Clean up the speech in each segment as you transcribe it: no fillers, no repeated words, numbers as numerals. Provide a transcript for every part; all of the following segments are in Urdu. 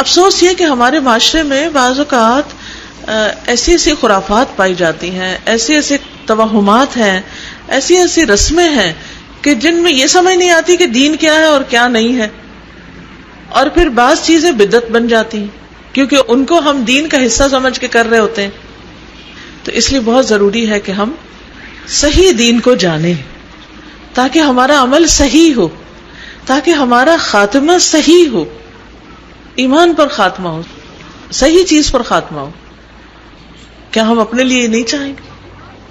افسوس یہ کہ ہمارے معاشرے میں بعض اوقات ایسی ایسی خرافات پائی جاتی ہیں، ایسے ایسے توہمات ہیں، ایسی ایسی رسمیں ہیں کہ جن میں یہ سمجھ نہیں آتی کہ دین کیا ہے اور کیا نہیں ہے، اور پھر بعض چیزیں بدعت بن جاتی ہیں کیونکہ ان کو ہم دین کا حصہ سمجھ کے کر رہے ہوتے ہیں. تو اس لیے بہت ضروری ہے کہ ہم صحیح دین کو جانیں تاکہ ہمارا عمل صحیح ہو، تاکہ ہمارا خاتمہ صحیح ہو، ایمان پر خاتمہ ہو، صحیح چیز پر خاتمہ ہو. کیا ہم اپنے لیے نہیں چاہیں گے؟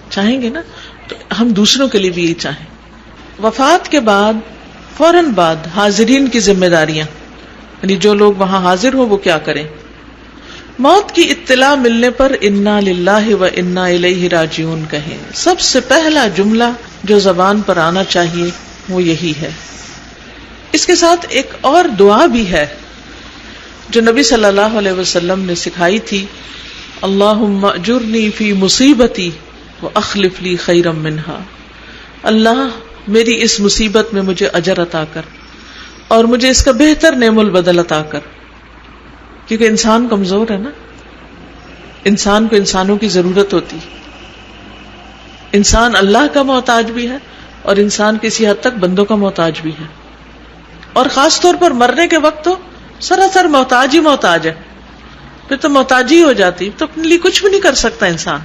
چاہیں گے نا. تو ہم دوسروں کے لیے بھی یہی چاہیں. وفات کے بعد فوراً بعد حاضرین کی ذمہ داریاں، یعنی جو لوگ وہاں حاضر ہوں وہ کیا کریں. موت کی اطلاع ملنے پر انا للہ و انا الیہ راجعون کہیں. سب سے پہلا جملہ جو زبان پر آنا چاہیے وہ یہی ہے. اس کے ساتھ ایک اور دعا بھی ہے جو نبی صلی اللہ علیہ وسلم نے سکھائی تھی، اللہم اجرنی فی مصیبتی واخلف لی خیرا منہا. اللہ میری اس مصیبت میں مجھے اجر عطا کر اور مجھے اس کا بہتر نعم البدل عطا کر. کیونکہ انسان کمزور ہے نا، انسان کو انسانوں کی ضرورت ہوتی. انسان اللہ کا محتاج بھی ہے اور انسان کسی حد تک بندوں کا محتاج بھی ہے، اور خاص طور پر مرنے کے وقت تو سراسر محتاج ہی محتاج ہے. پھر تو محتاجی ہو جاتی، تو اپنے لیے کچھ بھی نہیں کر سکتا انسان.